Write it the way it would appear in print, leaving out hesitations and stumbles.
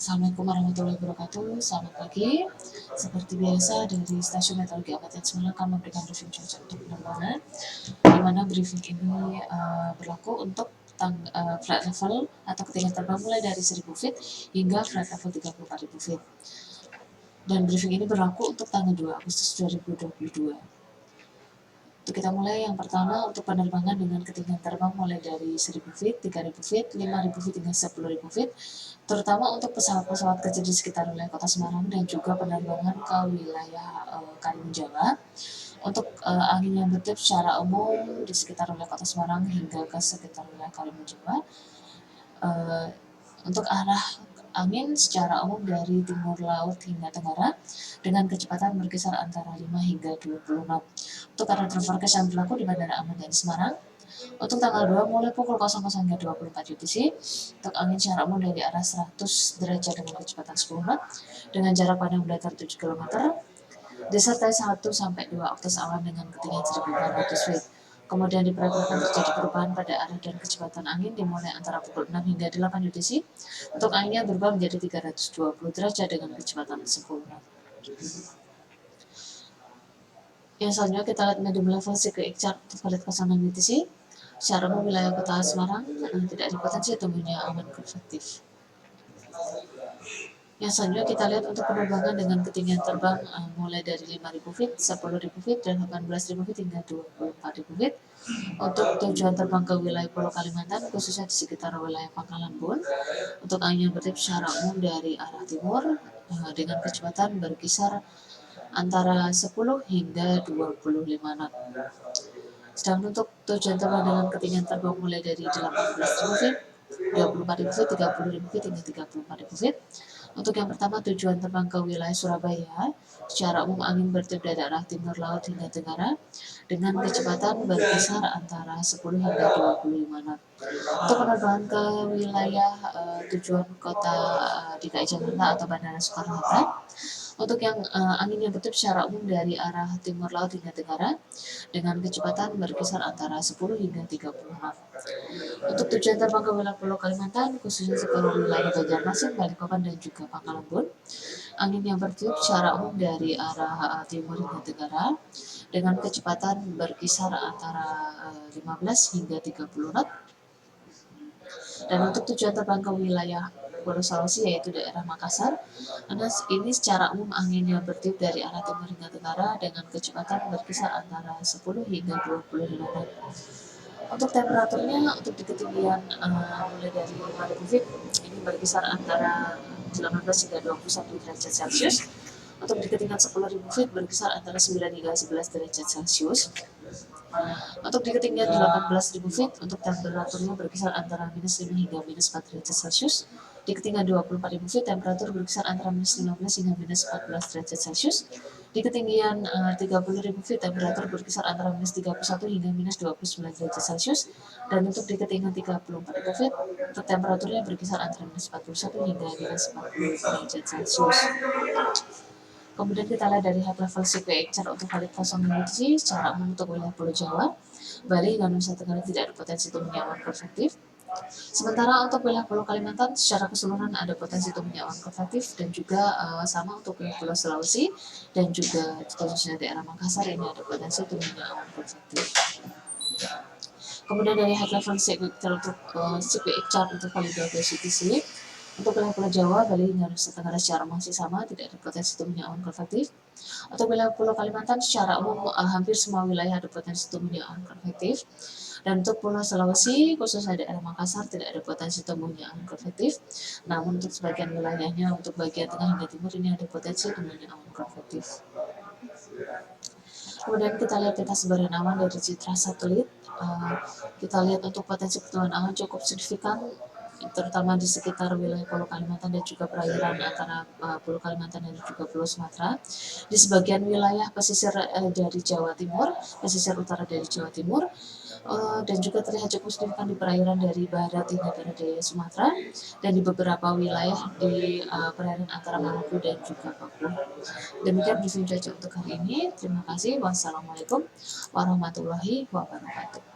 Assalamualaikum warahmatullahi wabarakatuh. Selamat pagi. Seperti biasa dari Stasiun Meteorologi Abadian 9 akan memberikan briefing cuaca untuk penerbangan, di mana briefing ini berlaku untuk flight level atau ketinggian terbang mulai dari 1000 feet hingga flight level 34.000 feet. Dan briefing ini berlaku untuk tanggal 2 Agustus 2022. Untuk kita mulai, yang pertama untuk penerbangan dengan ketinggian terbang mulai dari 1000 feet, 3000 feet, 5000 feet hingga 10.000 feet, terutama untuk pesawat-pesawat kecil di sekitar wilayah Kota Semarang dan juga penerbangan ke wilayah Karimun Jawa. Untuk angin yang bertiup secara umum di sekitar wilayah Kota Semarang hingga ke sekitar wilayah Karimun Jawa. Untuk arah angin secara umum dari timur laut hingga tenggara dengan kecepatan berkisar antara 5 hingga 20 knot. Untuk arah forecast yang berlaku di Bandara Ahmad Yani Semarang, untuk tanggal 2 mulai pukul 00 hingga 24 UTC, untuk angin secara umum dari arah 100 derajat dengan kecepatan 10 knot dengan jarak pandang datar 7 km, disertai 1 sampai 2 oktas awan dengan ketinggian 1400 feet. Kemudian diperkirakan terjadi perubahan pada arah dan kecepatan angin dimulai antara pukul 6 hingga 8 UTC. Untuk anginnya berubah menjadi 320 derajat dengan kecepatan 10 knot. Yang selanjutnya kita lihat medium level cyclic chart untuk valid 06 UTC. Secara umum wilayah Kota Semarang tidak ada potensi tumbuhnya awan konvektif. Yang selanjutnya kita lihat untuk penerbangan dengan ketinggian terbang mulai dari 5.000 feet, 10.000 feet, dan 18.000 feet hingga 24.000 feet. Untuk tujuan terbang ke wilayah Pulau Kalimantan, khususnya di sekitar wilayah Pangkalan Bun, untuk angin yang bertiup secara umum dari arah timur dengan kecepatan berkisar antara 10 hingga 25 knot. Sedangkan untuk tujuan terbang dengan ketinggian terbang mulai dari 18.000 feet, 24.000 feet, 30.000 feet hingga 34.000 feet. Untuk yang pertama, tujuan terbang ke wilayah Surabaya, secara umum angin bertiup dari arah timur laut hingga tenggara dengan kecepatan berkisar antara 10 hingga 25 knot. Untuk penerbangan ke wilayah tujuan kota DKI Jakarta atau Bandara Soekarno-Hatta, untuk yang angin yang bertiup secara umum dari arah timur laut hingga tenggara dengan kecepatan berkisar antara 10 hingga 30 knot. Untuk tujuan terbang ke wilayah Pulau Kalimantan, khususnya sekitar wilayah Banjarmasin, Balikpapan, dan juga Pangkalan Bun, angin yang bertiup secara umum dari arah timur hingga tenggara dengan kecepatan berkisar antara 15 hingga 30 knot. Dan untuk tujuan terbang ke wilayah Pulau Sulawesi yaitu daerah Makassar, ini secara umum anginnya bertiup dari arah timur hingga tenggara dengan kecepatan berkisar antara 10 hingga 25 knot. Untuk temperaturnya, untuk di ketinggian mulai dari 5.000 feet ini berkisar antara 18 hingga 21 derajat Celcius. Untuk di ketinggian 10.000 feet berkisar antara 9 hingga 11 derajat Celcius. Untuk di ketinggian 18.000 feet, untuk temperaturnya berkisar antara minus 5 hingga minus 4 derajat Celcius. Di ketinggian 24.000 feet, temperatur berkisar antara minus 15 hingga minus 14 derajat Celcius. Di ketinggian 30.000 feet, temperatur berkisar antara minus 31 hingga minus 29 derajat Celcius. Dan untuk di ketinggian 34.000 feet, untuk temperaturnya berkisar antara minus 41 hingga minus 40 derajat Celcius. Kemudian kita lihat dari high level CPI chart untuk valid 06 UTC secara umum untuk wilayah Pulau Jawa, Bali, dan Nusa Tenggara tidak ada potensi tumbuhnya awan konvektif. Sementara untuk wilayah Pulau Kalimantan secara keseluruhan ada potensi tumbuhnya awan konvektif dan juga sama untuk wilayah Pulau Sulawesi dan juga khususnya daerah Makassar ini ada potensi tumbuhnya awan konvektif. Kemudian dari high level CPI chart untuk valid 12 UTC. Untuk wilayah Pulau Jawa, Bali, dan Nusa Tenggara secara masih sama, tidak ada potensi tumbuhnya awan konvektif. Untuk wilayah Pulau Kalimantan secara umum hampir semua wilayah ada potensi tumbuhnya awan konvektif. Dan untuk Pulau Sulawesi, khususnya daerah Makassar, tidak ada potensi tumbuhnya awan konvektif. Namun untuk sebagian wilayahnya, untuk bagian tengah hingga timur ini ada potensi tumbuhnya awan konvektif. Kemudian kita lihat peta sebaran awan dari citra satelit. Kita lihat untuk potensi pertumbuhan awan cukup signifikan, terutama di sekitar wilayah Pulau Kalimantan dan juga perairan antara Pulau Kalimantan dan juga Pulau Sumatera. Di sebagian wilayah pesisir dari Jawa Timur, pesisir utara dari Jawa Timur, dan juga terlihat cukup signifikan di perairan dari barat hingga barat daya Sumatera, dan di beberapa wilayah di perairan antara Maluku dan juga Papua. Demikian briefing cuaca untuk hari ini. Terima kasih. Wassalamualaikum warahmatullahi wabarakatuh.